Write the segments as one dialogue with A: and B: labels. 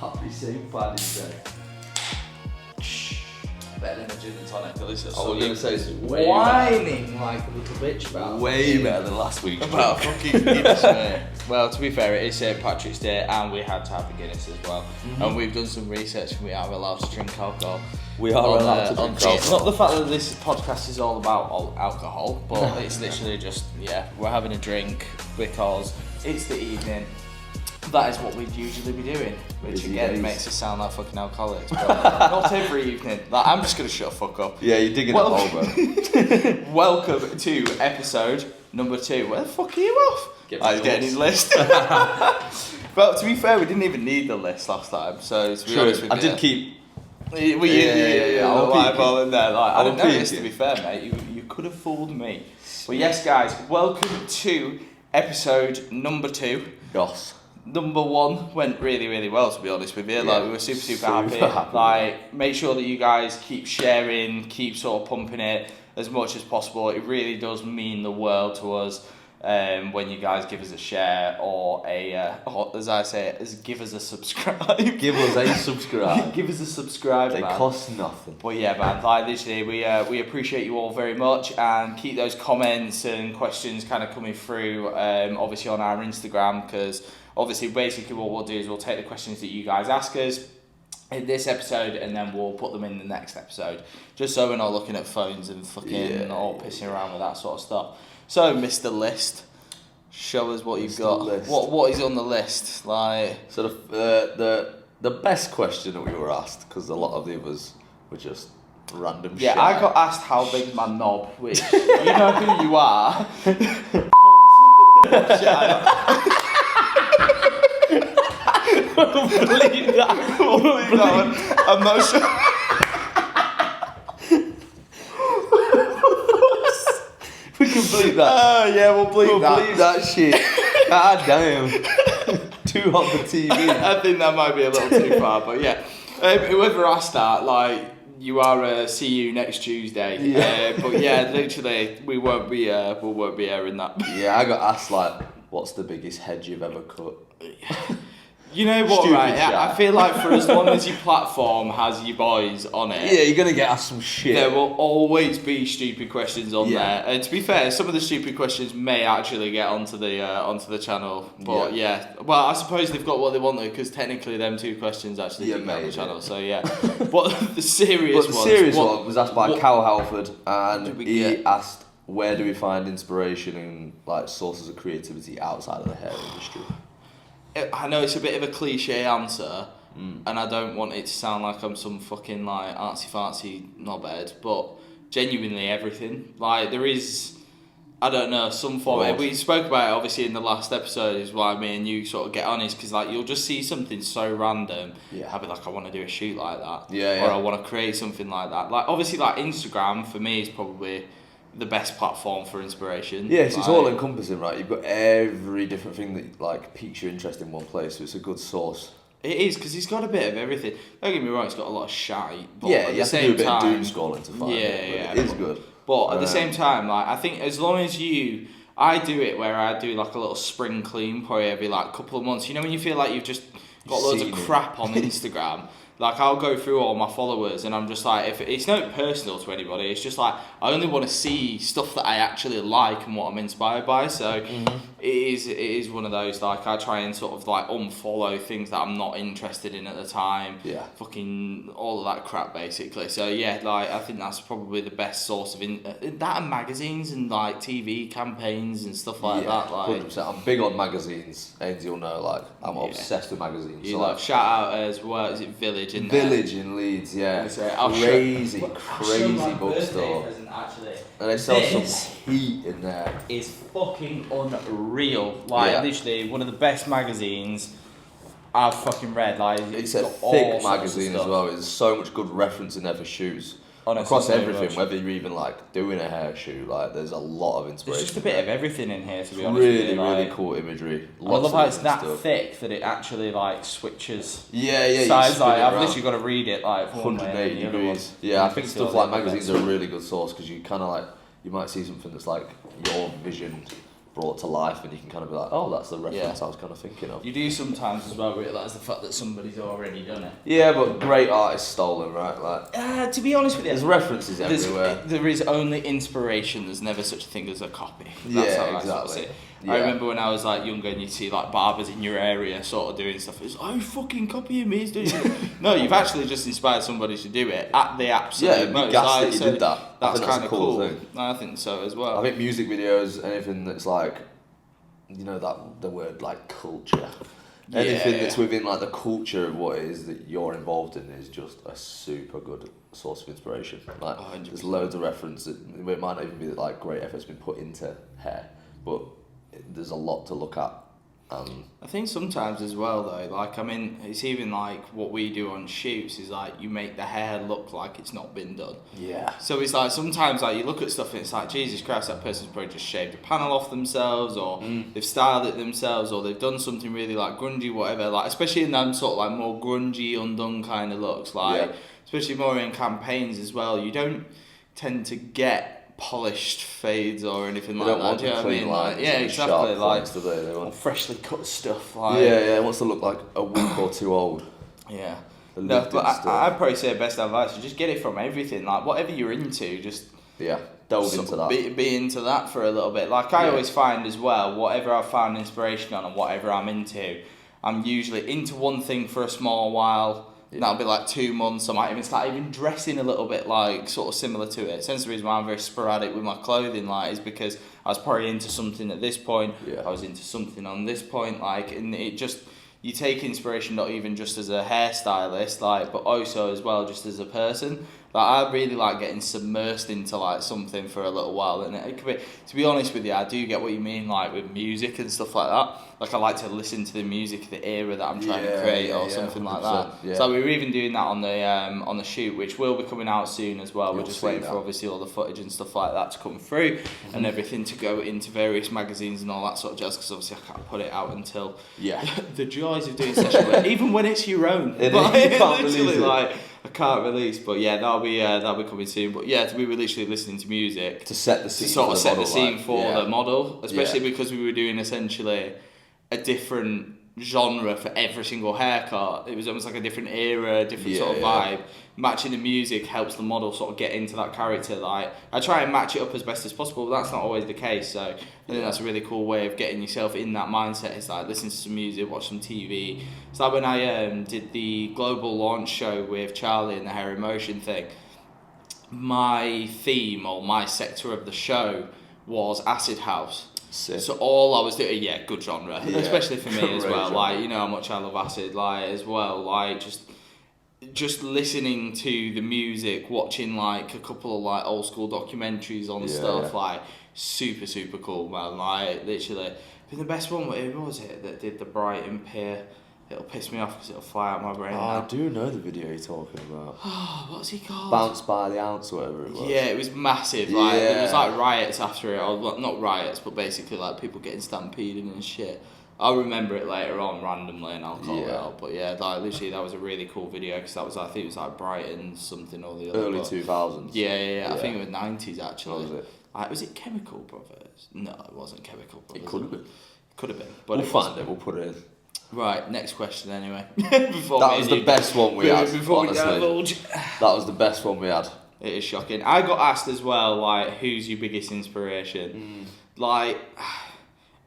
A: Happy St. Paddy's Day.
B: Better than a gin and tonic, at least it's
A: I was going to say it's
B: whining like a little bitch about.
A: way better than last week.
B: About fucking Guinness, mate. Well, to be fair, it is St. Patrick's Day and we had to have a Guinness as well. Mm-hmm. And we've done some research and we are allowed to drink alcohol.
A: We are allowed to drink alcohol.
B: It's not the fact that this podcast is all about alcohol, but it's literally just, we're having a drink because it's the evening. That is what we'd usually be doing, which again makes us sound like fucking alcoholics. But not every evening. Like, I'm just gonna shut the fuck up.
A: Yeah, you're digging it over.
B: Welcome to episode number 2. Where the fuck are you off? He's getting his list. But to be fair, we didn't even need the list last time. So to be honest with you,
A: I did keep.
B: Yeah.
A: I'll
B: live all in there. Like, I didn't know this,
A: peek.
B: to be fair, mate. You could have fooled me. Well, yes, guys. Welcome to episode number 2.
A: Goss.
B: Number 1 went really, really well, to be honest with you. Like, we were super happy. Like, make sure that you guys keep sharing, keep sort of pumping it as much as possible. It really does mean the world to us when you guys give us a share or or as I say, give us a subscribe.
A: Give us a subscribe.
B: Give us a subscribe.
A: They
B: man.
A: cost nothing.
B: But yeah, man, like literally, we appreciate you all very much and keep those comments and questions kind of coming through. Obviously on our Instagram, because obviously basically what we'll do is we'll take the questions that you guys ask us in this episode and then we'll put them in the next episode, just so we're not looking at phones and fucking all pissing around with that sort of stuff. So, Mr. List, show us what you've got.
A: List.
B: What is on the list? Like,
A: So the best question that we were asked, because a lot of the others were just random shit.
B: yeah, I got asked how big's my knob, which you know who you are. Believe that one. I'm not sure.
A: We can bleep that.
B: Yeah, we'll bleep that.
A: Bleep that shit. God damn. Too hot for TV.
B: I think that might be a little too far, but yeah. Whoever asked that, like, you are see you next Tuesday.
A: Yeah.
B: But yeah, literally, we won't be airing that.
A: Yeah, I got asked like, what's the biggest head you've ever cut?
B: You know what,
A: Stupid
B: right?
A: shit.
B: I feel like for as long as your platform has your boys on it,
A: Yeah, you're gonna get asked some shit.
B: there will always be stupid questions on there. And to be fair, some of the stupid questions may actually get onto the channel. But yeah, well, I suppose they've got what they wanted because technically them 2 questions actually didn't get on the channel. So yeah, but the serious
A: one was asked by Cal Halford, and he asked, where do we find inspiration and like sources of creativity outside of the hair industry?
B: I know it's a bit of a cliche answer, and I don't want it to sound like I'm some fucking like artsy-fartsy knobhead, but genuinely everything. Like, there is, I don't know, some form. We spoke about it obviously in the last episode, is why me and you sort of get on, is because like you'll just see something so random. Yeah. I'll be like, I want to do a shoot like that.
A: Yeah.
B: Or I want to create something like that. Like, obviously, like Instagram for me is probably the best platform for inspiration.
A: Yes, it's all encompassing, right? You've got every different thing that like piques your interest in one place, so it's a good source.
B: It is, because he's got a bit of everything. Don't get me wrong, he's got a lot of shite. But
A: Yeah,
B: at
A: you
B: the
A: have to
B: same
A: do a bit
B: time,
A: of doom scrolling to find it. It is good.
B: But at the same time, like, I think as long as I do it where I do like a little spring clean probably every like couple of months. You know when you feel like you've just got loads of crap on Instagram? Like, I'll go through all my followers and I'm just like, if it's not personal to anybody, it's just like, I only want to see stuff that I actually like and what I'm inspired by. So it is one of those, like, I try and sort of like unfollow things that I'm not interested in at the time. Yeah. Fucking all of that crap, basically. So yeah, like, I think that's probably the best source of that, and magazines and like TV campaigns and stuff like that. Like,
A: 100%. I'm big on magazines. Ainsley will know, like, I'm obsessed with magazines.
B: You
A: so
B: like, shout out as well, is it Village in
A: Village in Leeds, yeah. Crazy bookstore. And they sell some heat in there.
B: It's fucking unreal. Like, literally one of the best magazines I've fucking read. Like,
A: it's a thick magazine as well. There's so much good reference in there for shoes. Across everything, whether you're even like doing a hair shoot, like there's a lot of inspiration.
B: There's just a bit of everything in here, to be honest with you.
A: Really cool imagery.
B: I love how it's that thick that it actually like switches.
A: Yeah.
B: Size, like, I've literally got to read it like
A: 180 degrees. Yeah, I think stuff like magazines are a really good source because you kind of like, you might see something that's like your vision, brought to life, and you can kind of be like, oh, that's the reference I was kind of thinking of.
B: You do sometimes as well realise the fact that somebody's already done it.
A: Yeah, but great artists stole them, right? Like,
B: to be honest with you,
A: there's references everywhere.
B: There is only inspiration. There's never such a thing as a copy. That's how I sort of see it. Yeah. I remember when I was like younger and you'd see like barbers in your area sort of doing stuff. It's like, oh, fucking copying me, he's doing it. No, you've actually just inspired somebody to do it at the absolute most.
A: Yeah, that you did that.
B: That's kind of cool.
A: Thing.
B: I think so as well.
A: I think music videos, anything that's like, you know, that the word like culture. Anything that's within like the culture of what it is that you're involved in is just a super good source of inspiration. Like, 100%. There's loads of references. It might not even be that like great effort's been put into hair, but there's a lot to look at.
B: I think sometimes as well though, like, I mean, it's even like what we do on shoots is like you make the hair look like it's not been done.
A: Yeah.
B: So it's like sometimes like you look at stuff and it's like, Jesus Christ, that person's probably just shaved a panel off themselves, or they've styled it themselves, or they've done something really like grungy, whatever. Like, especially in them sort of like more grungy, undone kind of looks, like especially more in campaigns as well. You don't tend to get polished fades or anything like that. Do you know what I mean? Like, yeah, exactly. Like,
A: they want
B: freshly cut stuff. Like,
A: it wants to look like a week or two old.
B: Yeah. No, but I'd probably say best advice is just get it from everything. Like, whatever you're into, just
A: delve into that.
B: Be into that for a little bit. Like, I always find as well, whatever I've found inspiration on and whatever I'm into, I'm usually into one thing for a small while. Yeah. That'll be like 2 months. I might even start dressing a little bit like sort of similar to it. Since the reason why I'm very sporadic with my clothing, like, is because I was probably into something at this point. Yeah. I was into something on this point, like, and it just, you take inspiration not even just as a hairstylist, like, but also as well just as a person. Like, I really like getting submersed into like something for a little while, and it could be, to be honest with you, I do get what you mean, like with music and stuff like that. Like, I like to listen to the music of the era that I'm trying to create, or something like that. Yeah. So we were even doing that on the shoot, which will be coming out soon as well. We're just waiting for obviously all the footage and stuff like that to come through, and everything to go into various magazines and all that sort of jazz. Because obviously I can't put it out until the joys of doing session work, even when it's your own.
A: You can't release it.
B: Like, I can't release, but yeah, that'll be coming soon. But yeah, we were literally listening to music
A: to set the scene,
B: to sort of set the scene for the model, especially because we were doing essentially a different genre for every single haircut. It was almost like a different era, different sort of vibe. Matching the music helps the model sort of get into that character. Like, I try and match it up as best as possible, but that's not always the case. So I think that's a really cool way of getting yourself in that mindset. It's like listen to some music, watch some TV. It's like when I did the global launch show with Charlie and the Hair Emotion thing. My theme or my sector of the show was acid house.
A: Sick.
B: So all I was doing, good genre, especially for me as well. Genre. Like, you know how much I love acid, like, as well. Like, just listening to the music, watching like a couple of like old school documentaries on stuff, like super super cool, man. Like, literally, but the best one, who was it that did the Brighton Pier? It'll piss me off because it'll fly out my brain.
A: I do know the video you're talking about.
B: What's he called?
A: Bounce by the Ounce, or whatever it was.
B: Yeah, it was massive. Like, there was like riots after it, or not riots, but basically like people getting stampeded and shit. I'll remember it later on randomly, and I'll call it out. But yeah, like, literally, that was a really cool video because that was, I think it was like Brighton something or the other.
A: Early 2000s.
B: Yeah. I think it was 90s actually.
A: What was it?
B: Was it Chemical Brothers? No, it wasn't Chemical Brothers.
A: It could have been.
B: Could have been. But
A: we'll find it. We'll put it in.
B: Right, next question anyway.
A: That was the best one we had, honestly. That was the best one we had.
B: It is shocking. I got asked as well, like, who's your biggest inspiration? Like,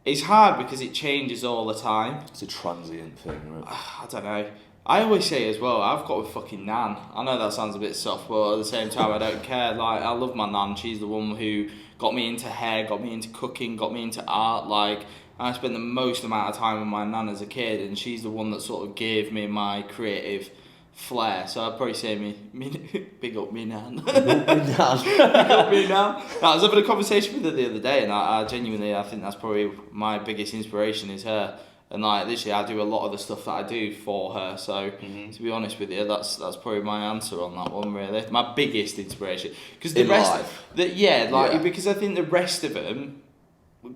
B: it's hard because it changes all the time.
A: It's a transient thing, right?
B: I don't know. I always say as well, I've got a fucking nan. I know that sounds a bit soft, but at the same time, I don't care. Like, I love my nan. She's the one who got me into hair, got me into cooking, got me into art. Like, I spent the most amount of time with my nan as a kid, and she's the one that sort of gave me my creative flair. So I'd probably say big up me nan. Big up me nan. I was having a conversation with her the other day, and I genuinely, I think that's probably my biggest inspiration is her. And like, literally, I do a lot of the stuff that I do for her. So to be honest with you, that's probably my answer on that one, really. My biggest inspiration, because the rest, because I think the rest of them,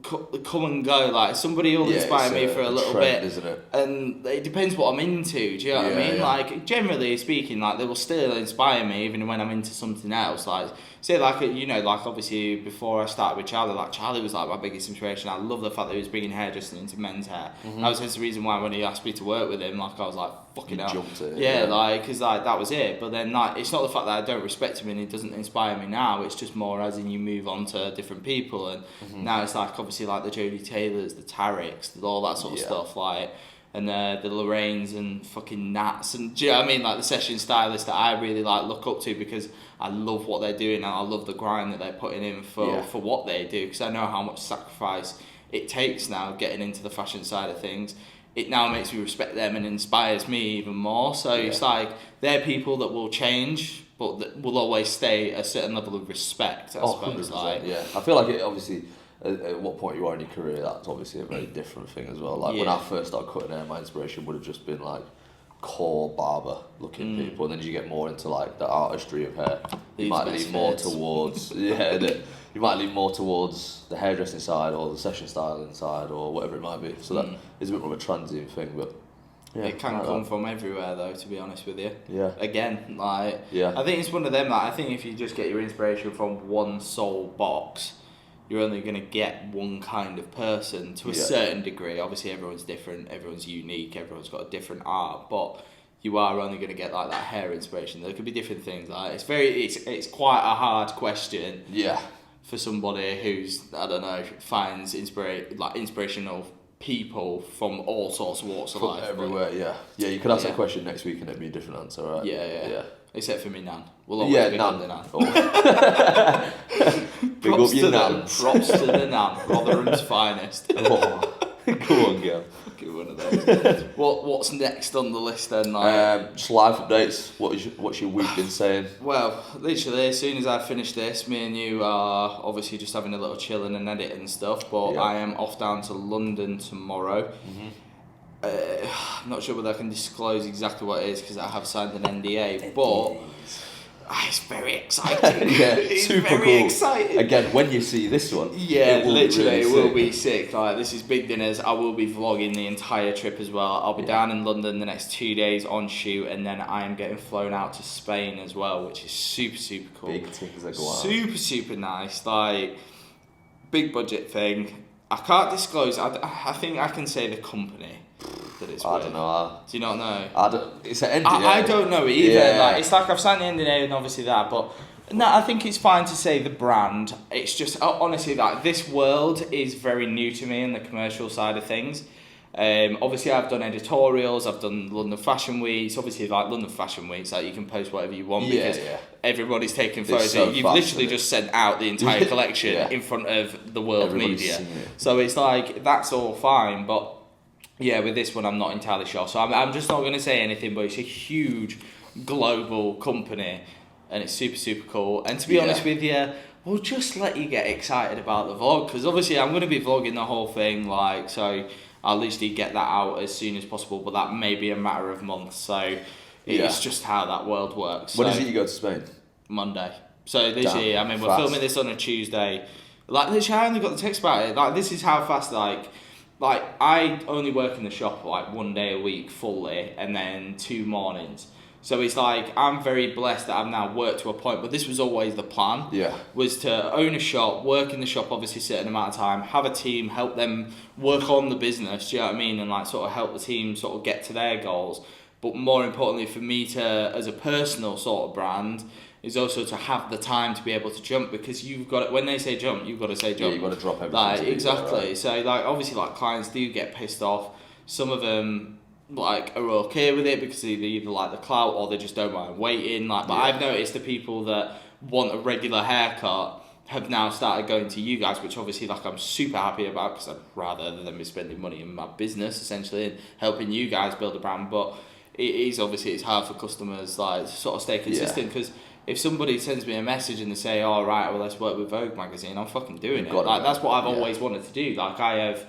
B: come and go. Like somebody will inspire me for a little
A: trend,
B: bit,
A: isn't it?
B: And it depends what I'm into. Do you know what I mean? Like generally speaking, like they will still inspire me even when I'm into something else. Like say like like obviously before I started with Charlie, like Charlie was like my biggest inspiration. I love the fact that he was bringing hairdressing into men's hair. That was hence the reason why when he asked me to work with him, like I was like fucking hell.
A: Jumped it.
B: Yeah, like because like that was it. But then like it's not the fact that I don't respect him and he doesn't inspire me now. It's just more as in you move on to different people, and now it's like obviously like the Jodie Taylors, the Tareks, all that sort of stuff, like, and the Lorraines and fucking Nats, and do you know what I mean, like the session stylists that I really like look up to because I love what they're doing and I love the grind that they're putting in for what they do, because I know how much sacrifice it takes now getting into the fashion side of things. It now makes me respect them and inspires me even more. So it's like they're people that will change, but that will always stay a certain level of respect, I suppose.
A: 100%,
B: like,
A: I feel like it obviously, at what point you are in your career, that's obviously a very different thing as well. Like when I first started cutting hair, my inspiration would have just been like core barber looking people, and then as you get more into like the artistry of hair, you might lean more towards you might lean more towards the hairdressing side or the session styling side or whatever it might be. So that is a bit more of a transient thing, but
B: it can come from everywhere though, to be honest with you.
A: Yeah.
B: Again, like I think it's one of them. Like I think if you just get your inspiration from one sole box, you're only going to get one kind of person to a certain degree. Obviously, everyone's different, everyone's unique, everyone's got a different art, but you are only going to get like that hair inspiration. There could be different things. Like it's quite a hard question.
A: Yeah.
B: For somebody who's, I don't know, finds inspirational people from all sorts of walks of life.
A: Everywhere, yeah. You could ask that question next week and it'd be a different answer, right?
B: Yeah. Except for me, Nan. We'll always be Nan.
A: Big up your Nan.
B: Props to the Nan. Rotherham's finest.
A: Go on, girl.
B: Fucking one of those. What's next on the list then? Like?
A: Just live updates. What's your week been saying?
B: Well, literally, as soon as I finish this, me and you are obviously just having a little chill and edit and stuff, but I am off down to London tomorrow. I'm not sure whether I can disclose exactly what it is because I have signed an NDA, but it's very exciting. It's
A: super
B: very
A: cool.
B: Exciting.
A: Again, when you see this one,
B: it will be sick. Like this is big dinners. I will be vlogging the entire trip as well. I'll be down in London the next 2 days on shoot, and then I am getting flown out to Spain as well, which is super cool.
A: Big things that go on.
B: Super nice. Like big budget thing. I can't disclose. I think I can say the company that it's with.
A: I don't know.
B: Do you not know?
A: It's an NDA.
B: I don't know either. Yeah. Like it's like I've signed the NDA and obviously that, but no, I think it's fine to say the brand. It's just honestly like this world is very new to me in the commercial side of things. Obviously I've done editorials, I've done London Fashion Weeks. Obviously like London Fashion Weeks, like you can post whatever you want because everybody's taking photos. So you've literally just sent out the entire collection in front of the world media. So it's like that's all fine, but yeah, with this one I'm not entirely sure. So I'm just not going to say anything, but it's a huge global company and it's super cool. And to be honest with you, we'll just let you get excited about the vlog because obviously I'm going to be vlogging the whole thing, like so. I'll literally get that out as soon as possible, but that may be a matter of months. So it's just how that world works.
A: When is it you go to Spain?
B: Monday. So literally, I mean, we're filming this on a Tuesday. Like literally, I only got the text about it. Like this is how fast. Like I only work in the shop like 1 day a week fully, and then 2 mornings. So it's like, I'm very blessed that I've now worked to a point, but this was always the plan. Was to own a shop, work in the shop obviously a certain amount of time, have a team, help them work on the business, do you know what I mean? And like sort of help the team sort of get to their goals. But more importantly for me to, as a personal sort of brand, is also to have the time to be able to jump because you've got, when they say jump, you've got to say jump.
A: Yeah, you've got to drop everything.
B: Like, exactly. Right? So like obviously like clients do get pissed off. Some of them like are okay with it because they either like the clout or they just don't mind waiting. Like, but I've noticed the people that want a regular haircut have now started going to you guys, which obviously like I'm super happy about because I'd rather than be spending money in my business essentially and helping you guys build a brand. But it is obviously it's hard for customers like to sort of stay consistent because if somebody sends me a message and they say, "Oh right, well let's work with Vogue magazine," I'm fucking doing it. Like that's what I've always wanted to do. Like I have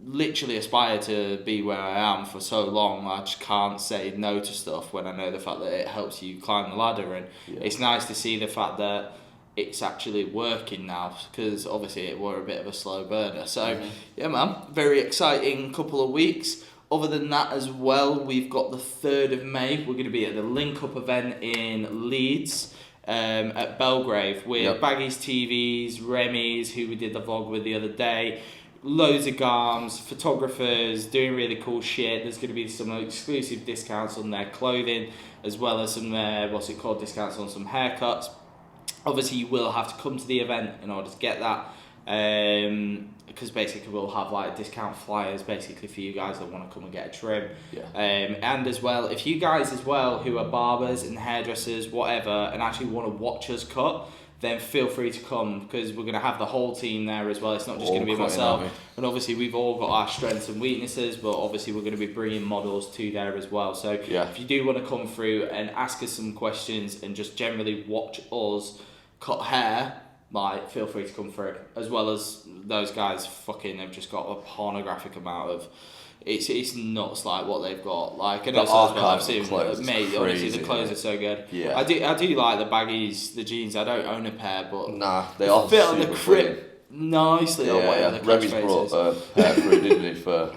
B: literally aspired to be where I am for so long. I just can't say no to stuff when I know the fact that it helps you climb the ladder, and it's nice to see the fact that it's actually working now, because obviously it were a bit of a slow burner. So yeah, man, very exciting couple of weeks. Other than that as well, we've got the 3rd of May. We're going to be at the Link Up event in Leeds at Belgrave with Baggies TVs, Remy's, who we did the vlog with the other day. Loads of garms, photographers doing really cool shit. There's going to be some exclusive discounts on their clothing, as well as some discounts on some haircuts. Obviously, you will have to come to the event in order to get that, because basically we'll have like discount flyers basically for you guys that want to come and get a trim. And as well, if you guys as well who are barbers and hairdressers, whatever, and actually want to watch us cut, then feel free to come, because we're going to have the whole team there as well. It's not just going to be myself. And obviously we've all got our strengths and weaknesses, but obviously we're going to be bringing models to there as well. So if you do want to come through and ask us some questions and just generally watch us cut hair, like, feel free to come through. As well as those guys fucking have just got a pornographic amount of... It's nuts, like, what they've got. Like, and also as well, I've seen, mate, honestly, the clothes are so good. Yeah. I do like the baggies, the jeans. I don't own a pair, but...
A: Nah, they are
B: fit on the crib nicely on whatever the
A: Remy's brought a pair through, didn't he, for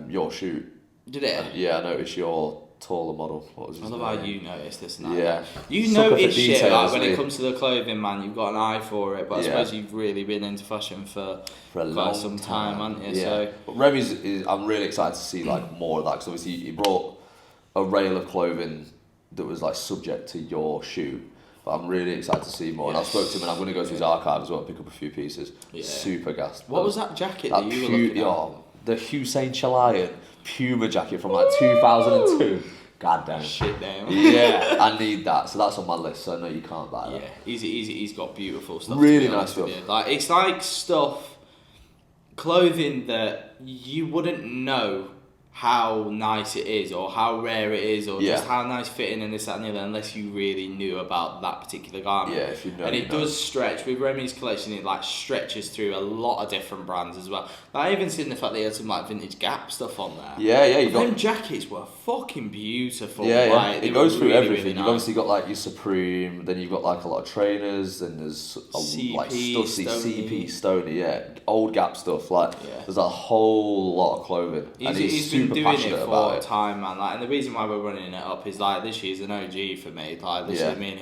A: your shoot.
B: Did it?
A: Yeah, I noticed your taller model. What was his name?
B: I love how you noticed this and that.
A: Yeah.
B: You notice shit, like, when it comes to the clothing, man, you've got an eye for it, but I suppose you've really been into fashion for
A: a long
B: some time, haven't you?
A: Yeah.
B: So.
A: But Remy's I'm really excited to see like more of that, because obviously he brought a rail of clothing that was like subject to your shoot. But I'm really excited to see more. And I spoke to him, and I'm going to go to his archive as well and pick up a few pieces. Yeah. Super gassed.
B: What was that jacket that you were looking at?
A: The Hussein Chalayan Puma jacket from like 2002. God damn.
B: Shit damn.
A: Yeah, I need that. So that's on my list. So I know you can't buy that.
B: Yeah, he's got beautiful stuff.
A: Really nice stuff.
B: Like, it's like clothing that you wouldn't know how nice it is, or how rare it is, or just how nice fitting and this, that and the other, unless you really knew about that particular garment.
A: Yeah, if you know.
B: And it does stretch. With Remy's collection, it like stretches through a lot of different brands as well. Like, I even seen the fact that he had some like vintage Gap stuff on there.
A: Yeah, you
B: got them jackets were fucking beautiful.
A: Yeah,
B: like,
A: it goes through
B: really,
A: everything.
B: really
A: You've obviously got like your Supreme, then you've got like a lot of trainers, and there's a like Stussy, CP, Stony, old Gap stuff. Like there's a whole lot of clothing.
B: He's
A: super
B: been doing
A: passionate
B: it
A: about
B: for time, man. Like, and the reason why we're running it up is like this year's an OG for me. Like, this year, me and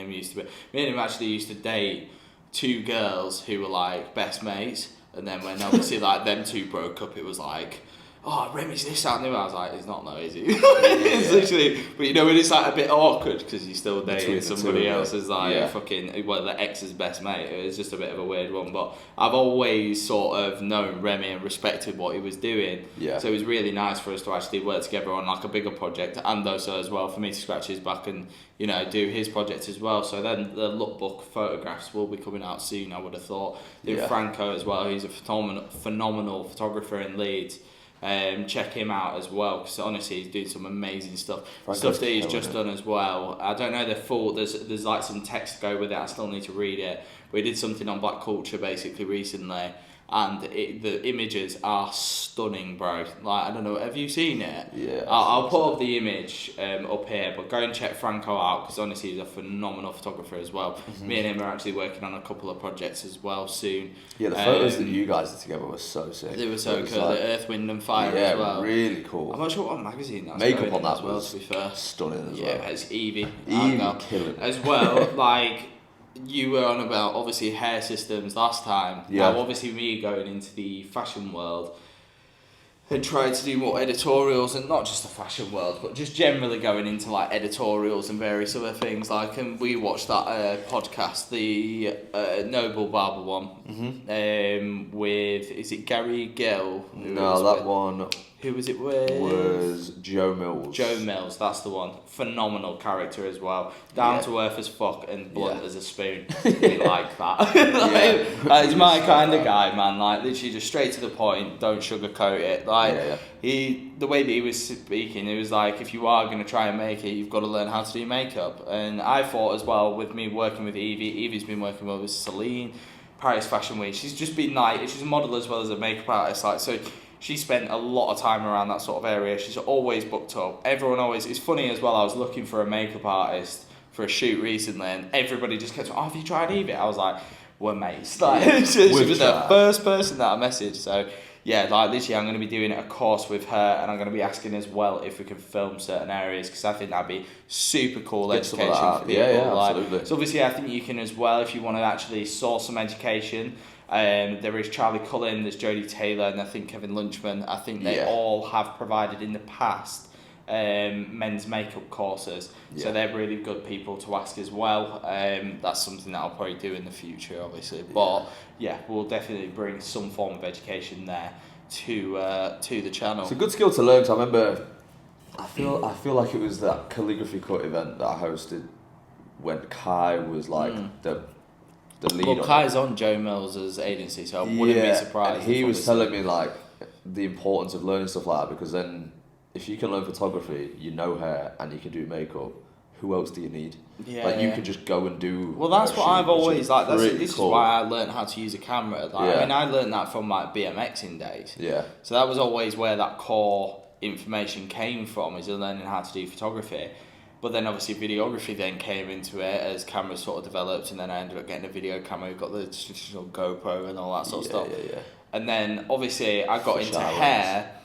B: him actually used to date 2 girls who were like best mates, and then when obviously like them 2 broke up, it was like, oh, Remy's this, that, and the other. I was like, he's not, though, is he? It's literally, but you know, when it's like a bit awkward because you're still dating somebody else's like fucking, well, the ex's best mate. It's just a bit of a weird one, but I've always sort of known Remy and respected what he was doing. Yeah. So it was really nice for us to actually work together on like a bigger project, and also as well for me to scratch his back and, you know, do his project as well. So then the lookbook photographs will be coming out soon, I would have thought. Franco as well, he's a phenomenal photographer in Leeds. Check him out as well, because honestly he's doing some amazing stuff. Stuff that he's just done as well. I don't know the full, there's like some text to go with it, I still need to read it. But he did something on black culture basically recently, and the images are stunning, bro. Like, I don't know, have you seen it?
A: Yeah.
B: I'll put up the image up here, but go and check Franco out, because honestly he's a phenomenal photographer as well. Me and him are actually working on a couple of projects as well soon.
A: Yeah, the photos that you guys did together were so sick.
B: They were so cool. Like, the Earth, Wind and Fire as well.
A: Yeah, really cool.
B: I'm not sure what magazine that's
A: Makeup on that
B: as well,
A: was
B: to be fair.
A: Stunning as well.
B: Yeah, it's Evie.
A: Killing
B: as well. Like, you were on about obviously hair systems last time.
A: Yeah.
B: Now, obviously me going into the fashion world and trying to do more editorials, and not just the fashion world, but just generally going into like editorials and various other things. Like, and we watched that podcast, the Noble Barber one, with, is it Gary Gill?
A: No, that one.
B: Who was it with?
A: Was Joe Mills.
B: Joe Mills, that's the one. Phenomenal character as well. Down to earth as fuck and blunt as a spoon. We like that. He's my kind of guy, man. Like, literally just straight to the point, don't sugarcoat it. Like, the way that he was speaking, it was like, if you are going to try and make it, you've got to learn how to do makeup. And I thought as well, with me working with Evie's been working with Celine, Paris Fashion Week. She's just been like, she's a model as well as a makeup artist. Like, so she spent a lot of time around that sort of area. She's always booked up. Everyone always... It's funny as well, I was looking for a makeup artist for a shoot recently, and everybody just kept saying, "Oh, have you tried Evie?" I was like, "We're mates." Like, she was the first person that I messaged. So yeah, like this year I'm going to be doing a course with her, and I'm going to be asking as well if we can film certain areas, because I think that'd be super cool education for people.
A: Yeah,
B: like,
A: absolutely.
B: So obviously I think you can as well, if you want to actually source some education. There is Charlie Cullen, there's Jodie Taylor, and I think Kevin Lunchman. I think they all have provided in the past men's makeup courses, so they're really good people to ask as well. That's something that I'll probably do in the future, obviously, but we'll definitely bring some form of education there to the channel.
A: It's a good skill to learn, because I remember, I feel like it was that calligraphy cut event that I hosted when Kai was like the lead.
B: Well, Kai's on Joe Mills's agency, so I wouldn't be surprised.
A: And he was telling me like the importance of learning stuff like that, because then if you can learn photography, you know hair, and you can do makeup, who else do you need?
B: Yeah,
A: like you can just go and do.
B: Well, that's what I've always like. This is why I learned how to use a camera. Like, I mean, I learned that from like BMXing days.
A: Yeah.
B: So that was always where that core information came from, is learning how to do photography. But then obviously videography then came into it as cameras sort of developed, and then I ended up getting a video camera, got the traditional GoPro and all that sort of stuff.
A: Yeah.
B: And then obviously I got into hair.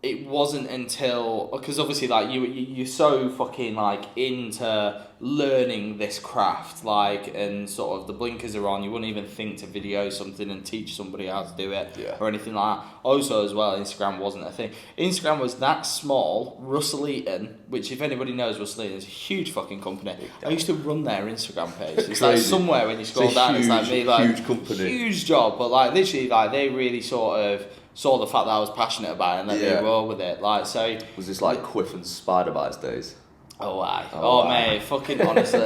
B: It wasn't until, because obviously like you're so fucking like into learning this craft, like, and sort of the blinkers are on, you wouldn't even think to video something and teach somebody how to do it or anything like that. Also as well, Instagram wasn't a thing. Instagram was that small. Russell Eaton, which if anybody knows, Russell Eaton is a huge fucking company. I used to run their Instagram page. It's like somewhere when you scroll down, it's like me, like
A: huge company,
B: huge job, but like literally like they really sort of saw the fact that I was passionate about it and let me roll with it. Like, so
A: was this like Quiff and Spider Bites days?
B: Mate, fucking honestly,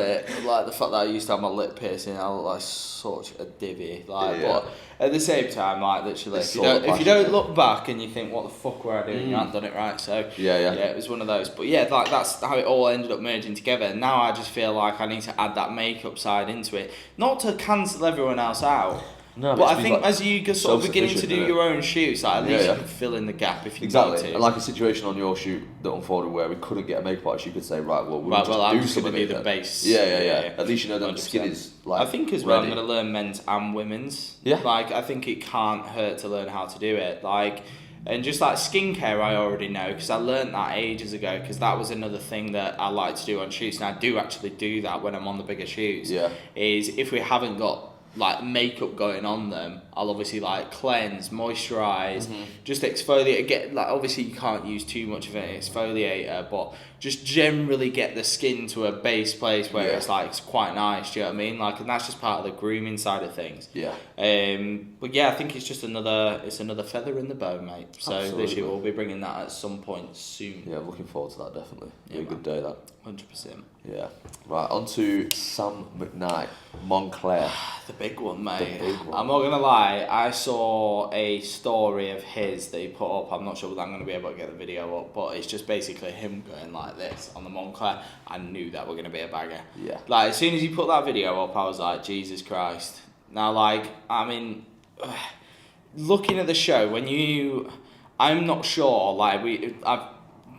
B: like the fact that I used to have my lip piercing, I look like such a divvy. Like, but at the same time, like literally, if you don't look back and you think, what the fuck were I doing? You haven't done it right. So yeah, it was one of those. But yeah, like that's how it all ended up merging together. And now I just feel like I need to add that makeup side into it, not to cancel everyone else out. No, but I think like, as you sort of beginning to do your own shoots, like, at least you can fill in the gap if you want to.
A: And like a situation on your shoot that unfolded where we couldn't get a makeup artist, you could say, right, well, I'm just going to do
B: the base.
A: Yeah. At least you know that the skin is like.
B: I think as well, I'm going to learn men's and women's. Yeah. Like, I think it can't hurt to learn how to do it. Like, and just like skincare, I already know, because I learned that ages ago, because that was another thing that I like to do on shoots, and I do actually do that when I'm on the bigger shoots. Yeah. Is if we haven't got like makeup going on them, I'll obviously like cleanse, moisturize, just exfoliate. Get like, obviously you can't use too much of an exfoliator, but just generally get the skin to a base place where it's like it's quite nice. Do you know what I mean? Like, and that's just part of the grooming side of things. Yeah. But yeah, I think it's just another feather in the bow, mate. So this year we'll be bringing that at some point soon. Yeah, I'm looking forward to that, definitely. Be a good day, that. 100%. Yeah. Right, on to Sam McKnight, Moncler. The big one, mate. The big one. I'm not going to lie, I saw a story of his that he put up. I'm not sure whether I'm going to be able to get the video up, but it's just basically him going like this on the Moncler. I knew that were going to be a bagger. Yeah. Like, as soon as he put that video up, I was like, Jesus Christ. Now, like, I mean, looking at the show, I'm not sure, like, I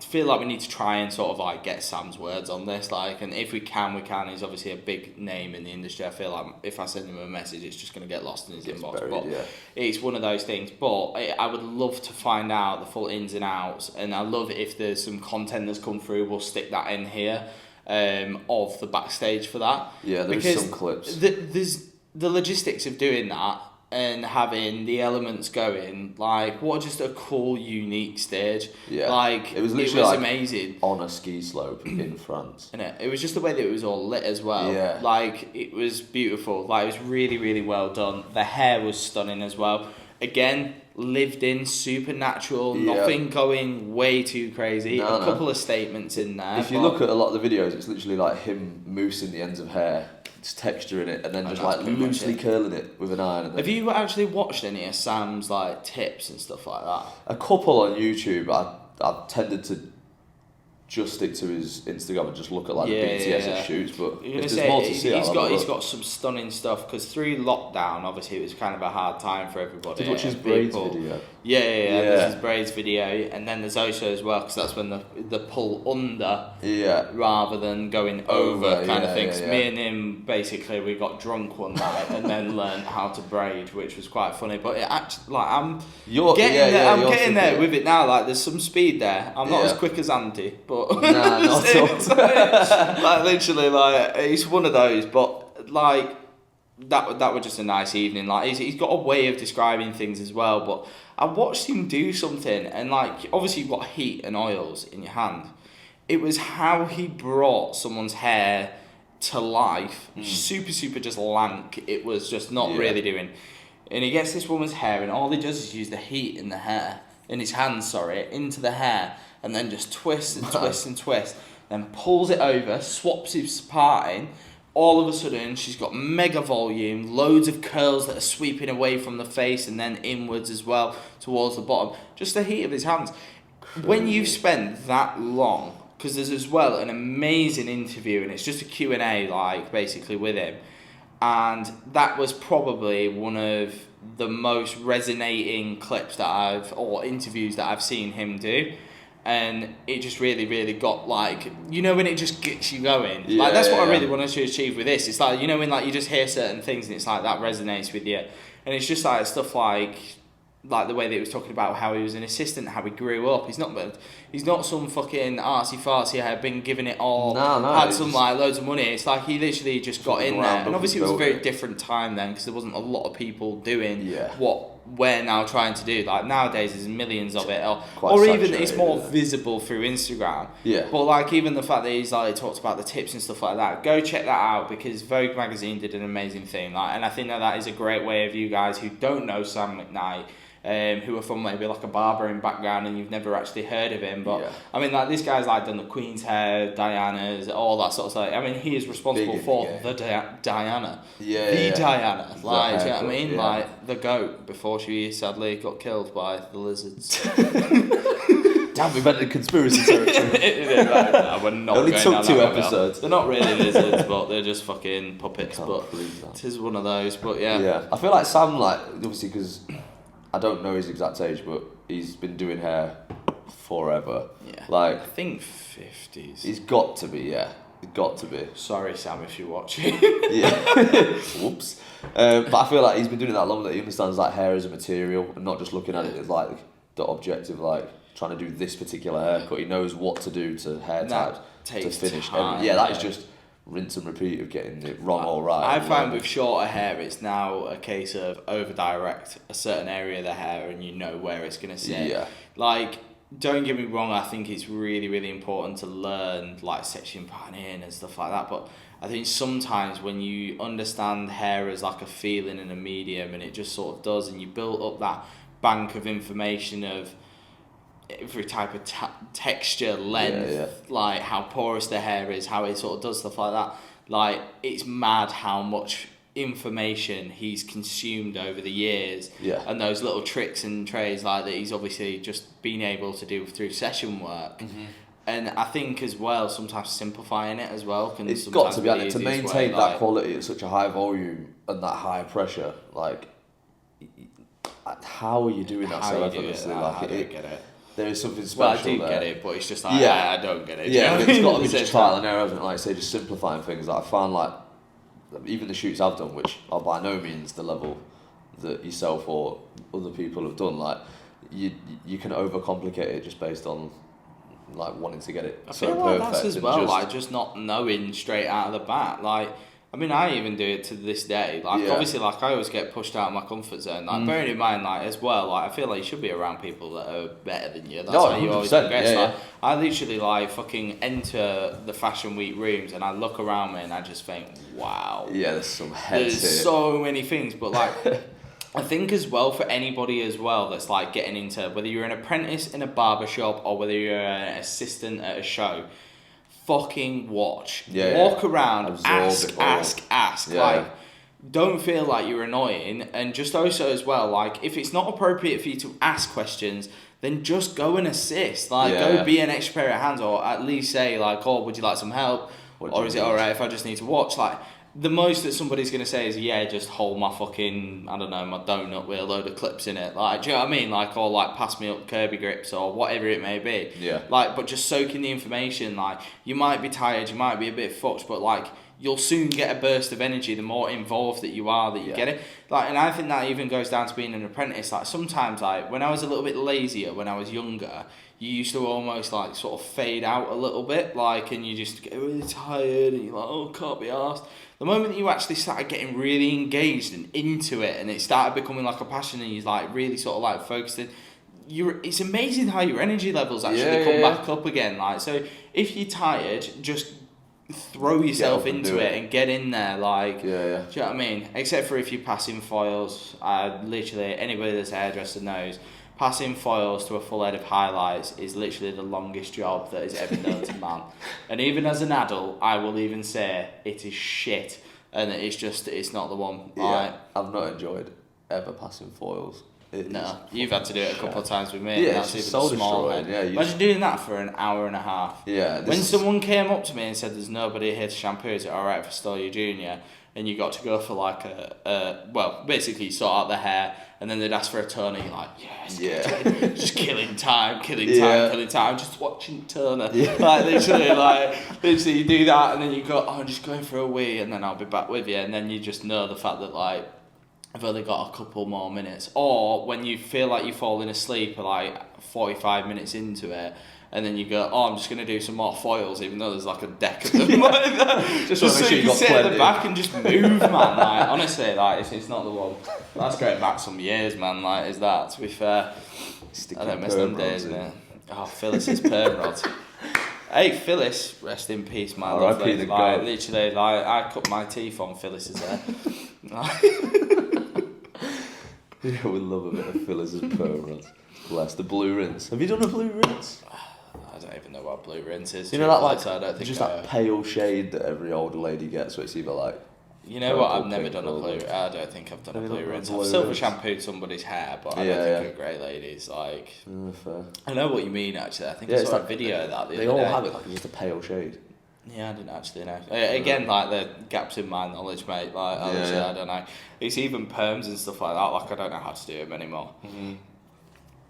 B: feel like we need to try and sort of like get Sam's words on this, like, and if we can. He's obviously a big name in the industry. I feel like if I send him a message, it's just going to get lost in his inbox. It's one of those things. But I would love to find out the full ins and outs, and I love if there's some content that's come through, we'll stick that in here of the backstage for that. Yeah, there's some clips. There's the logistics of doing that and having the elements going, like, what just a cool, unique stage. Yeah. Like, it was literally like amazing. On a ski slope in France. It was just the way that it was all lit as well. Yeah. Like, it was beautiful. Like, it was really, really well done. The hair was stunning as well. Again, lived in, supernatural, nothing going way too crazy. A couple of statements in there. If you look at a lot of the videos, it's literally like him moosing the ends of hair, just texturing it, and then just like loosely curling it with an iron. Have you actually watched any of Sam's like tips and stuff like that? A couple on YouTube. I tended to just stick to his Instagram and just look at like the BTS of shoots, but if there's more to see, he's got some stunning stuff, because through lockdown, obviously it was kind of a hard time for everybody. Did you watch his braids video? There's his braids video, and then there's also as well, because that's when the pull under, rather than going over kind of thing. Me and him, basically, we got drunk one night and then learned how to braid, which was quite funny. But it actually, like, I'm getting there with it now. Like, there's some speed there. I'm not as quick as Andy, but
A: nah, not at all.
B: Like, literally, like, it's one of those. But like, that was just a nice evening. Like, he's got a way of describing things as well. But I watched him do something, and like, obviously you've got heat and oils in your hand. It was how he brought someone's hair to life. Super just lank. It was just not really doing. And he gets this woman's hair, and all he does is use the heat in his hands, into the hair, and then just twists and twists and twists. Then pulls it over, swaps his part in. All of a sudden, she's got mega volume, loads of curls that are sweeping away from the face and then inwards as well towards the bottom. Just the heat of his hands. Crazy. When you've spent that long, because there's as well an amazing interview, and it's just a Q&A, like, basically with him. And that was probably one of the most resonating clips or interviews that I've seen him do. And it just really got, like, you know, when it just gets you going. Like, that's what I really wanted to achieve with this. It's like, you know, when, like, you just hear certain things and it's like that resonates with you. And it's just like stuff like the way that he was talking about how he was an assistant, how he grew up. He's not some fucking artsy fartsy, had been given it all, had some like loads of money. It's like he literally just got in there. And obviously it was a very different time then, because there wasn't a lot of people doing what we're now trying to do. Like, nowadays there's millions of it, or even it's more visible through Instagram. But like, even the fact that he's like talked about the tips and stuff like that, go check that out, because Vogue magazine did an amazing thing. Like, and I think that is a great way of you guys who don't know Sam McKnight, who are from maybe like a barbering background and you've never actually heard of him, but I mean, like, this guy's like done the Queen's hair, Diana's, all that sort of stuff. I mean, he is responsible for the Diana, Diana, like, do you know what I mean? Like, the goat, before she sadly got killed by the lizards.
A: Damn, we've entered conspiracy territory.
B: No, we're not.
A: Only took 2 episodes.
B: They're not really lizards, but they're just fucking puppets. But it is one of those. But yeah,
A: I feel like Sam, like, obviously, because I don't know his exact age, but he's been doing hair forever. Yeah. Like,
B: I think 50s.
A: He's got to be, He's got to be.
B: Sorry, Sam, if you're watching.
A: Whoops. But I feel like he's been doing it that long that he understands, like, hair as a material and not just looking at it as, like, the objective, like, trying to do this particular haircut. He knows what to do to hair types to finish. That is just rinse and repeat of getting it wrong or right.
B: I find with shorter hair, it's now a case of over-direct a certain area of the hair and you know where it's going to sit. Yeah. Like, don't get me wrong, I think it's really, really important to learn, like, section patterning and stuff like that, but I think sometimes when you understand hair as, like, a feeling and a medium, and it just sort of does, and you build up that bank of information of every type of texture, length, like how porous the hair is, how it sort of does stuff like that. Like, it's mad how much information he's consumed over the years, and those little tricks and trades like that he's obviously just been able to do through session work. And I think as well, sometimes simplifying it as well can.
A: It's got to be, to maintain that quality at such a high volume and that high pressure. Like, how are you doing that so effortlessly? Like,
B: I don't get it.
A: There is something special.
B: Well, I do get it, but it's just like, I don't get it.
A: Yeah, it's got to be just trial and error, hasn't it? Like I say, just simplifying things. Like, I found, like, even the shoots I've done, which are by no means the level that yourself or other people have done, like, you can overcomplicate it just based on, like, wanting to get it so perfect. I feel like that's as well, like, just not knowing straight out of the bat. Like, I mean, I even do it to this day. Like, obviously, like, I always get pushed out of my comfort zone. Like, bearing in mind, like, as well, like, I feel like you should be around people that are better than you. That's how you always progress. Like, I literally, like, fucking enter the Fashion Week rooms and I look around me and I just think, wow. Yeah, there's some heads
B: There's so many things. But, like, I think as well, for anybody as well that's, like, getting into, whether you're an apprentice in a barbershop or whether you're an assistant at a show, fucking watch. Walk around, absorb ask. Like, don't feel like you're annoying. And just also as well, like, if it's not appropriate for you to ask questions, then just go and assist. Like, go be an extra pair of hands, or at least say, like, oh, would you like some help? Or is it alright if I just need to watch? Like, the most that somebody's going to say is, yeah, just hold my fucking, I don't know, my donut with a load of clips in it. Like, do you know what I mean? Like, or like pass me up Kirby grips or whatever it may be.
A: Yeah.
B: Like, but just soaking the information, like, you might be tired, you might be a bit fucked, but like, you'll soon get a burst of energy the more involved that you are, that you get it. Like, and I think that even goes down to being an apprentice. Like, sometimes, like, when I was a little bit lazier, when I was younger, you used to almost, like, sort of fade out a little bit, like, and you just get really tired, and you're like, oh, can't be arsed. The moment that you actually started getting really engaged and into it, and it started becoming like a passion, and you're like really sort of like focused in, it's amazing how your energy levels actually come back up again. Like, so if you're tired, just throw yourself into it and get in there. Like, do you know what I mean? Except for if you're passing foils. Literally, anybody that's a hairdresser knows, passing foils to a full head of highlights is literally the longest job that is ever known to man. And even as an adult, I will even say it is shit, and it's not the one.
A: Yeah, I've not enjoyed ever passing foils.
B: No, you've had to do it a couple of times with me.
A: Yeah,
B: that's
A: it's
B: even
A: so
B: small. Imagine doing that for an hour and a half.
A: Yeah.
B: When someone came up to me and said, "There's nobody here to shampoo, is it alright if I stole your junior?" And you got to go for like basically you sort out the hair, and then they'd ask for a toner, you're like, yes, just killing time, just watching toner. Like, literally you do that, and then you go, oh, I'm just going for a wee, and then I'll be back with you, and then you just know the fact that, like, I've only got a couple more minutes. Or when you feel like you're falling asleep, like 45 minutes into it, and then you go, oh, I'm just going to do some more foils, even though there's like a deck of them. just so you can sit at the back and just move, man. Like, honestly, like, it's not the one. That's going back some years, man. Like, is that, to be fair? I don't miss them days, innit? Oh, Phyllis's perm rods. Hey, Phyllis, rest in peace, my lovely. Like, literally, like, I cut my teeth on Phyllis's hair.
A: Yeah, we love a bit of Phyllis's perm rods. Bless the blue rinse. Have you done a blue rinse?
B: I don't even know what blue rinse is.
A: You know that, like, I don't think just that pale shade that every old lady gets, where it's either like...
B: You know what, I've never done a blue... I don't think I've done a blue rinse. I've silver shampooed somebody's hair, but I don't think they're great ladies. Like,
A: fair.
B: I know what you mean, actually. I think I saw a video of that the other day.
A: They all have it, like, just a pale shade.
B: Yeah, I didn't actually know. Again, like, the gaps in my knowledge, mate. Like, honestly, I don't know. It's even perms and stuff like that. Like, I don't know how to do them anymore.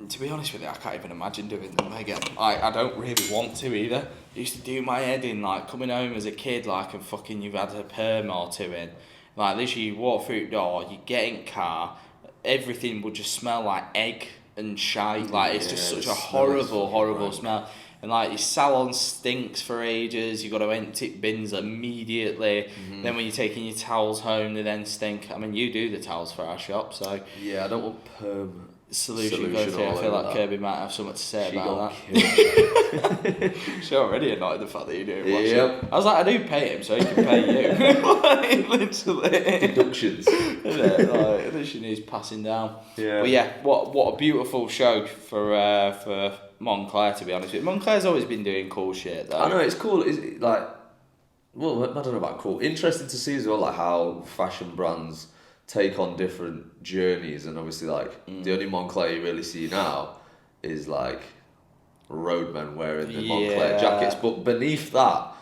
B: To be honest with you, I can't even imagine doing them again. I don't really want to either. I used to do my head in, like, coming home as a kid, like, and fucking you've had a perm or two in. Like, literally, you walk through the door, you get in car, everything would just smell like egg and shite. Like, it's just such a horrible smell. And, like, your salon stinks for ages. You've got to empty bins immediately. Then when you're taking your towels home, they then stink. I mean, you do the towels for our shop, so... Yeah,
A: I don't want perm
B: solution go through. I feel like Kirby might have something to say about that. She's already annoyed the fact that you do it.
A: Yep.
B: I was like, I do pay him, so he can pay you. Like, literally.
A: Deductions.
B: Like, literally needs passing down. Yeah. But yeah, what a beautiful show for Moncler, to be honest with you. Moncler's always been doing cool shit, though.
A: I know, it's cool. It's like, well, I don't know about cool. Interesting to see as well, like, how fashion brands take on different journeys, and obviously, like, the only Moncler you really see now is, like, roadmen wearing the Moncler jackets, but beneath that,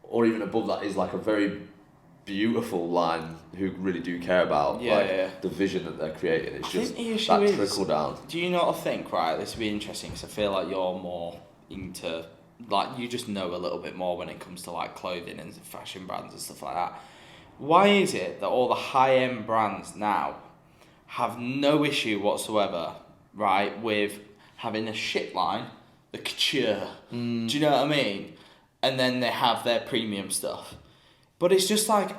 A: or even above that, is, like, a very beautiful line who really do care about the vision that they're creating. It's just that trickle down.
B: Do you not think, right, this would be interesting, because I feel like you're more into, like, you just know a little bit more when it comes to, like, clothing and fashion brands and stuff like that. Why is it that all the high-end brands now have no issue whatsoever, right, with having a shit line, the couture, do you know what I mean? And then they have their premium stuff. But it's just like,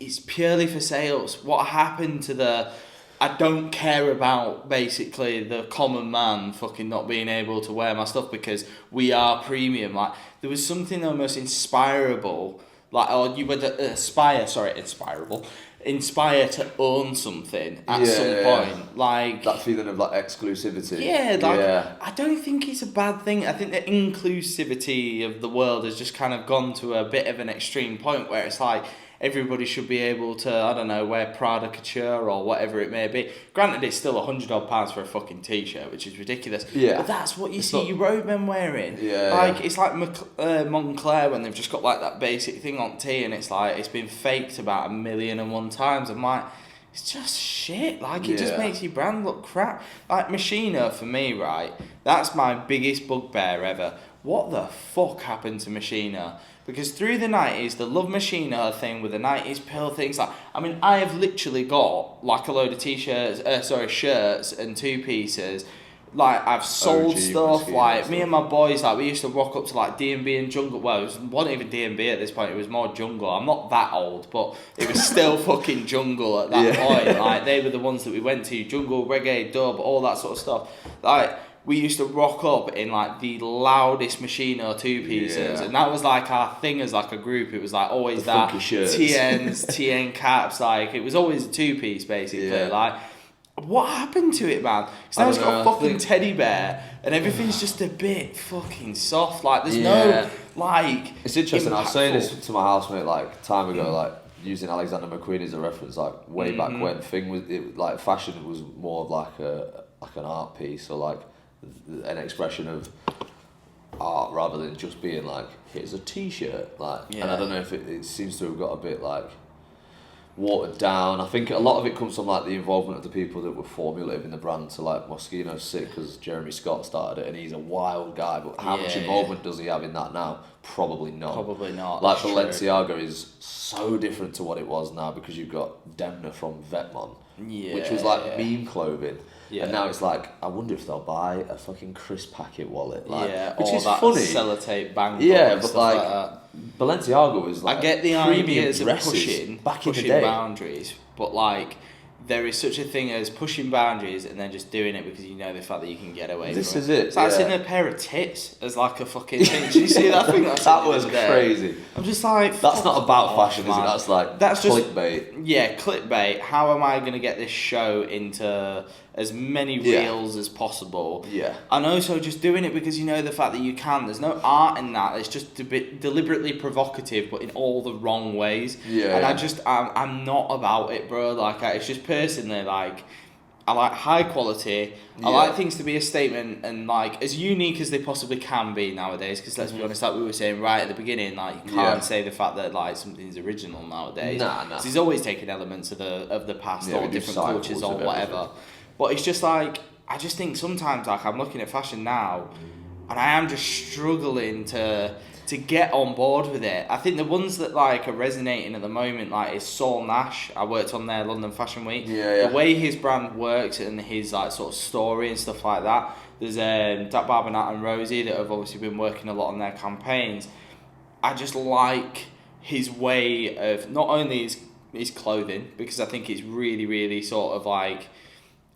B: it's purely for sales. What happened to the, I don't care about, basically, the common man fucking not being able to wear my stuff because we are premium. Like, there was something almost inspirable, like, or you would inspire to own something at some point. Like,
A: that feeling of, like, exclusivity.
B: I don't think it's a bad thing. I think the inclusivity of the world has just kind of gone to a bit of an extreme point where it's like everybody should be able to, I don't know, wear Prada couture or whatever it may be. Granted, it's still £100 for a fucking t-shirt, which is ridiculous.
A: Yeah.
B: But that's what you see your roadmen wearing.
A: Yeah.
B: Like, it's like Moncler when they've just got like that basic thing on tee, and it's like, it's been faked about 1,000,001 times. I'm like, it's just shit. Like, it just makes your brand look crap. Like, Machina, for me, right, that's my biggest bugbear ever. What the fuck happened to Machina? Because through the 90s, the Love Machina thing with the 90s pill things, like, I mean, I have literally got, like, a load of shirts and two-pieces. Like, I've sold stuff, like, me and my boys, like, we used to rock up to, like, D&B and Jungle. Well, it wasn't even D&B at this point, it was more Jungle. I'm not that old, but it was still fucking Jungle at that point. Like, they were the ones that we went to, Jungle, reggae, dub, all that sort of stuff. Like, we used to rock up in, like, the loudest Machina two-pieces, and that was, like, our thing as, like, a group. It was, like, always
A: the
B: that
A: TNs,
B: TN caps, like, it was always a two-piece, basically, like... What happened to it, man? Because now it's got a fucking teddy bear and everything's just a bit fucking soft. Like, there's no, like...
A: It's interesting.
B: Impactful.
A: I was saying this to my housemate, like, time ago, like, using Alexander McQueen as a reference, like, way back when like, fashion was more of, like, an art piece or, like, an expression of art rather than just being, like, here's a T-shirt. Like, and I don't know if it seems to have got a bit, like... watered down. I think a lot of it comes from like the involvement of the people that were formulating the brand. So like Moschino's sick because Jeremy Scott started it, and he's a wild guy. But how much involvement does he have in that now? Probably not.
B: Probably not.
A: Like Balenciaga is so different to what it was now because you've got Demna from Vetmont, which was like meme clothing. And now it's like, I wonder if they'll buy a fucking crisp packet wallet. Like, which is
B: that
A: funny.
B: Sellotape bang.
A: Yeah, but like Balenciaga was like,
B: I get the ideas of pushing
A: the
B: boundaries, but like there is such a thing as pushing boundaries and then just doing it because you know the fact that you can get away
A: this
B: from
A: is it.
B: It's like seeing a pair of tits as like a fucking thing. Did you see that thing?
A: That was crazy.
B: I'm just like,
A: that's not about fashion, is it? That's just clickbait.
B: Yeah, clickbait. How am I going to get this show into as many reels as possible?
A: Yeah.
B: And also just doing it because you know the fact that you can. There's no art in that. It's just a bit deliberately provocative, but in all the wrong ways.
A: Yeah.
B: And I'm not about it, bro. Like, it's just personally, like, I like high quality. I like things to be a statement and like as unique as they possibly can be nowadays. Because let's be honest, like we were saying right at the beginning, like you can't say the fact that like something's original nowadays.
A: Nah.
B: He's always taking elements of the past or different cultures or whatever. But it's just like, I just think sometimes like I'm looking at fashion now, and I am just struggling to get on board with it. I think the ones that like are resonating at the moment like is Saul Nash. I worked on their London Fashion Week. The way his brand works and his like sort of story and stuff like that. There's Dak Barbonat and Rosie that have obviously been working a lot on their campaigns. I just like his way of not only his clothing, because I think it's really, really sort of like,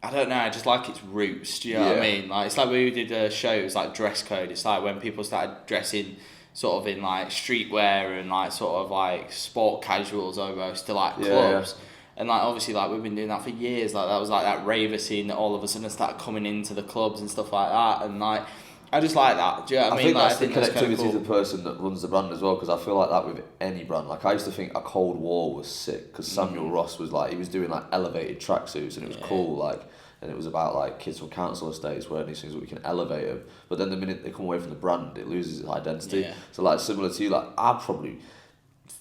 B: I don't know, I just like its roots, do you know what I mean? Like, it's like we did a show, it was like dress code. It's like when people started dressing sort of in like streetwear and like sort of like sport casuals almost to like clubs. And like obviously like we've been doing that for years. Like that was like that raver scene that all of a sudden started coming into the clubs and stuff like that. And like, I just like that. Do you know what I mean?
A: I think that's the connectivity to the person that runs the brand as well, because I feel like that with any brand. Like I used to think a Cold War was sick because Samuel Ross was like, he was doing like elevated tracksuits and it was cool, like, and it was about like kids from council estates wearing these things that we can elevate them. But then the minute they come away from the brand, it loses its identity. So like similar to you, like I probably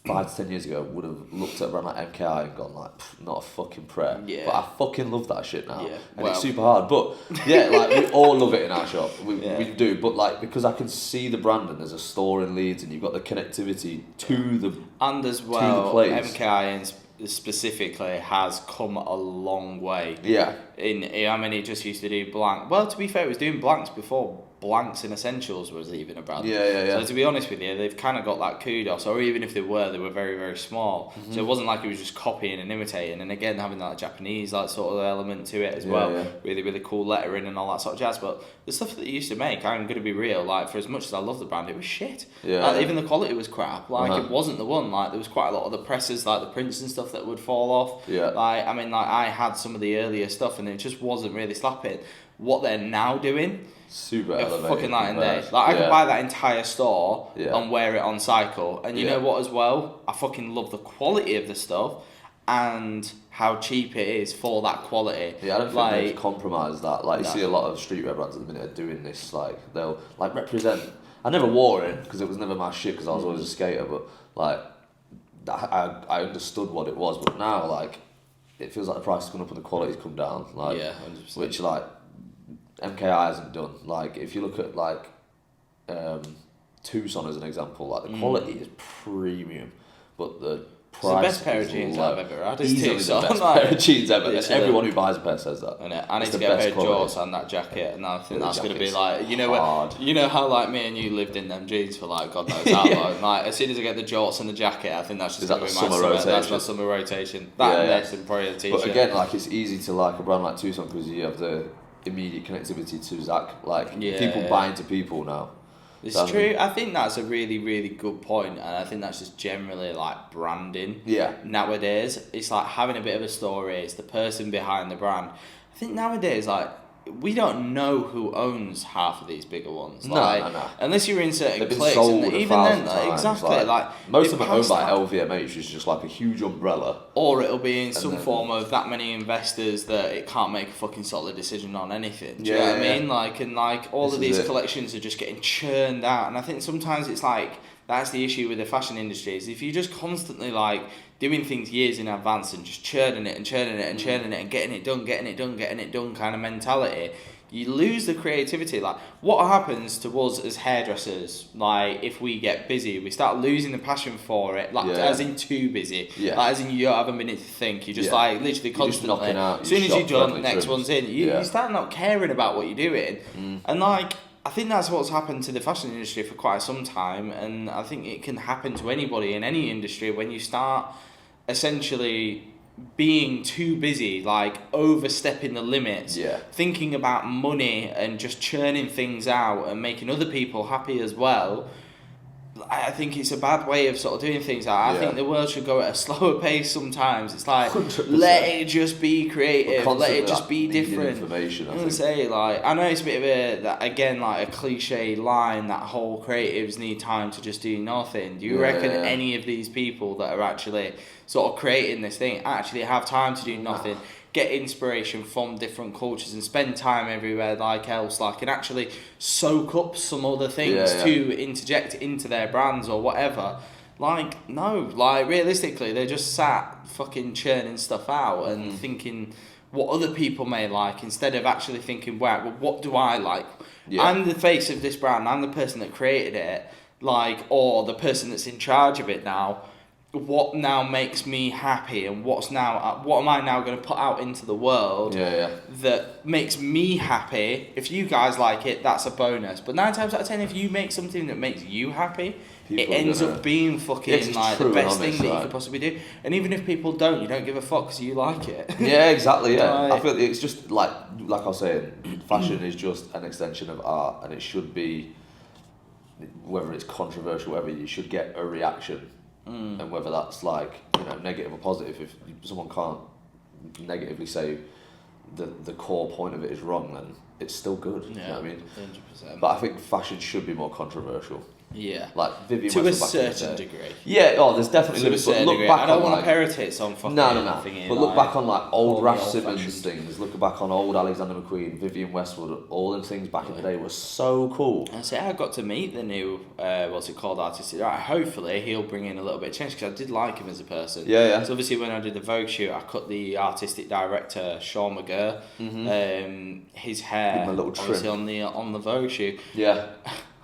A: 5 to 10 years ago would have looked at a brand like MKI and gone like, not a fucking prayer. But I fucking love that shit now. And it's super hard. But yeah, like we all love it in our shop. We do. But like, because I can see the brand and there's a store in Leeds and you've got the connectivity to the
B: and as well,
A: to the place.
B: MKI specifically has come a long way. I mean, he just used to do blank. Well, to be fair, he was doing blanks before Blanks in Essentials was even a brand. So to be honest with you, they've kind of got that kudos, or even if they were very, very small. So it wasn't like it was just copying and imitating. And again, having that Japanese like sort of element to it as well. Really, really cool lettering and all that sort of jazz. But the stuff that they used to make, I'm going to be real, like for as much as I love the brand, it was shit. Even the quality was crap. Like it wasn't the one. Like there was quite a lot of the presses, like the prints and stuff that would fall off. Like I mean, like I had some of the earlier stuff and it just wasn't really slapping. what they're now doing.
A: Super elevated.
B: Fucking night and day. Like, I could buy that entire store and wear it on cycle. And you know what as well? I fucking love the quality of the stuff and how cheap it is for that quality.
A: Yeah, I don't think they've compromised that. Like, you see a lot of streetwear brands at the minute are doing this, like, they'll, like, represent... I never wore it, because it was never my shit, because I was always a skater, but, like, I understood what it was, but now, like, it feels like the price has gone up and the quality's come down. Like, 100%. Which, like, MKI hasn't done. Like, if you look at, like, Tucson as an example, like, the quality is premium, but the price...
B: It's the best pair of jeans I've ever had.
A: Easily the best pair of jeans ever. And everyone who buys a pair says that.
B: I need to get a pair of jorts and that jacket, and I think that's going to be like, you know how like me and you lived in them jeans for like God knows how long. Like, as soon as I get the jorts and the jacket, I think that's just going to be my summer rotation. That's my summer rotation. That and this and probably a t-shirt.
A: But again, like, it's easy to like a brand like Tucson because you have the immediate connectivity to Zach. Like, people buy into people now.
B: It's true. I think that's a really, really good point, and I think that's just generally like branding.
A: Yeah.
B: Nowadays, it's like having a bit of a story. It's the person behind the brand. I think nowadays, like, we don't know who owns half of these bigger ones. Like, no. Unless you're in certain cliques, and even then, like, exactly, like
A: most of them are owned by LVMH, which is just like a huge umbrella.
B: Or it'll be in some form of that many investors that it can't make a fucking solid decision on anything. Do you know what I mean? Like, and like all of these collections are just getting churned out, and I think sometimes it's like that's the issue with the fashion industry is if you just constantly like doing things years in advance and just churning it and churning it and churning it and getting it done kind of mentality, you lose the creativity. Like, what happens to us as hairdressers, like, if we get busy, we start losing the passion for it, like, as in too busy. Like, as in you don't have a minute to think, you just like literally constantly, as soon as you're done, next one's in, you start not caring about what you're doing. And like, I think that's what's happened to the fashion industry for quite some time, and I think it can happen to anybody in any industry when you start essentially being too busy, like overstepping the limits, thinking about money and just churning things out and making other people happy as well. I think it's a bad way of sort of doing things. I think the world should go at a slower pace sometimes. It's like 100%. Let it just be creative, let it just be different.
A: Information,
B: I say, like, I know it's a bit of a cliche line that whole creatives need time to just do nothing. Do you reckon any of these people that are actually sort of creating this thing actually have time to do nothing? Get inspiration from different cultures and spend time everywhere like else, like, and actually soak up some other things to interject into their brands or whatever. Like, no, like, realistically, they're just sat fucking churning stuff out and thinking what other people may like instead of actually thinking, wow, well, what do I like? I'm the face of this brand, I'm the person that created it, like, or the person that's in charge of it now. What now makes me happy, and what am I now going to put out into the world that makes me happy? If you guys like it, that's a bonus. But 9 times out of 10, if you make something that makes you happy, it ends up being fucking like the best thing that you could possibly do. And even if people don't, you don't give a fuck because you like it.
A: Yeah, exactly. Yeah, I feel it's just like I was saying, fashion is just an extension of art, and it should be, whether it's controversial, whatever, you should get a reaction. And whether that's like, you know, negative or positive, if someone can't negatively say the core point of it is wrong, then it's still good. You know what I mean? 100%. But I think fashion should be more controversial.
B: Yeah.
A: Like Vivienne
B: to
A: Westwood
B: a certain degree.
A: Yeah, there's definitely limits. But look back
B: I don't
A: on
B: want to pair tits on fucking
A: But look back on like old Raf Simons things, look back on old Alexander McQueen, Vivienne Westwood, all them things back in the day were so cool.
B: And I got to meet the new, artist. Right, hopefully he'll bring in a little bit of change, because I did like him as a person.
A: Yeah.
B: So obviously when I did the Vogue shoot, I cut the artistic director, Sean McGurr, his hair, obviously on the Vogue shoot.
A: Yeah.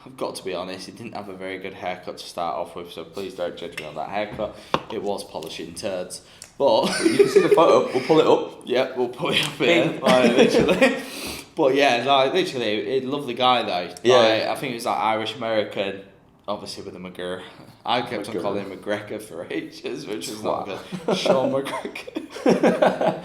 B: I've got to be honest, he didn't have a very good haircut to start off with, so please don't judge me on that haircut. It was polishing turds. But
A: you can see the photo, we'll pull it up.
B: Yeah, we'll pull it up here, like, literally. But yeah, like, literally, lovely guy though.
A: Yeah.
B: Like, I think he was like Irish American, obviously with a McGurr. I kept on calling him McGregor for ages, which is not good. Sean McGregor.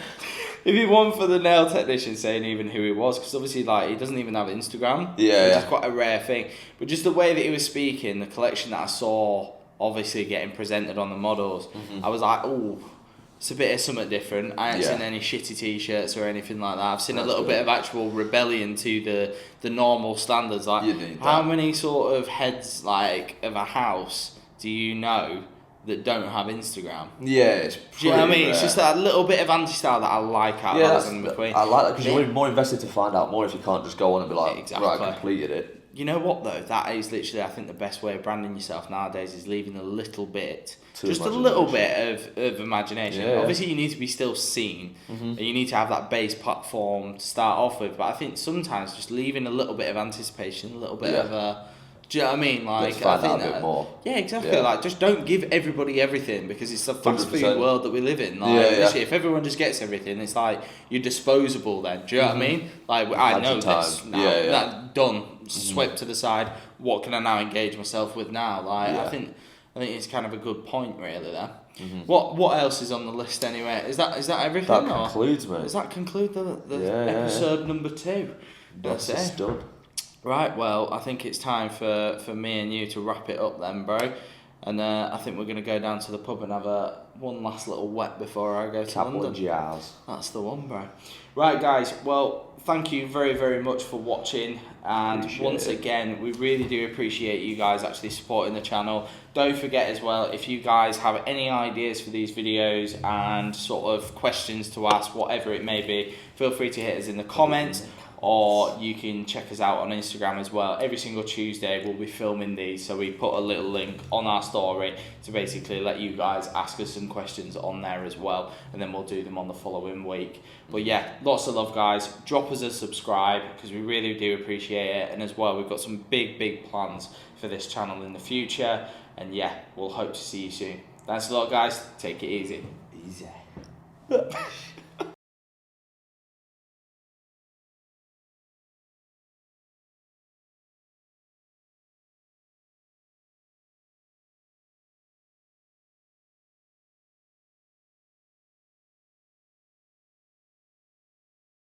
B: If he won for the nail technician saying even who he was, because obviously like he doesn't even have Instagram, which is quite a rare thing. But just the way that he was speaking, the collection that I saw obviously getting presented on the models, I was like, oh, it's a bit of something different. I haven't seen any shitty t-shirts or anything like that. I've seen a little bit of actual rebellion to the normal standards. Like, how many sort of heads like of a house do you know that don't have Instagram?
A: Yeah, it's pretty
B: do you know what I mean?
A: rare.
B: It's just that little bit of anti-style that I like out of Alexander McQueen.
A: I like that because you're more invested to find out more if you can't just go on and be like, right, I completed it.
B: You know what though? That is literally, I think, the best way of branding yourself nowadays is leaving a little bit, just a little bit of imagination.
A: Yeah.
B: Obviously, you need to be still seen, and you need to have that base platform to start off with. But I think sometimes just leaving a little bit of anticipation, a little bit of a. Do you know what I mean? Like,
A: let's find out a bit more.
B: Yeah, exactly. Yeah. Like, just don't give everybody everything because it's the fast food world that we live in. Like, literally, if everyone just gets everything, it's like you're disposable then. Do you know what I mean? Like, I know this now. That done, swept to the side. What can I now engage myself with now? Like, I think it's kind of a good point, really. There. What else is on the list anyway? Is that everything?
A: That concludes, mate.
B: Does that conclude the episode number 2?
A: That's it. Done.
B: Right, well, I think it's time for me and you to wrap it up then, bro. And I think we're going to go down to the pub and have one last little wet before I go to London.
A: Jazz.
B: That's the one, bro. Right, guys, well, thank you very, very much for watching. And once again, we really do appreciate you guys actually supporting the channel. Don't forget as well, if you guys have any ideas for these videos and sort of questions to ask, whatever it may be, feel free to hit us in the comments. Or you can check us out on Instagram as well. Every single Tuesday we'll be filming these, so we put a little link on our story to basically let you guys ask us some questions on there as well, and then we'll do them on the following week. But yeah, lots of love, guys. Drop us a subscribe because we really do appreciate it, and as well we've got some big plans for this channel in the future, and yeah, we'll hope to see you soon. Thanks a lot, guys. Take it easy.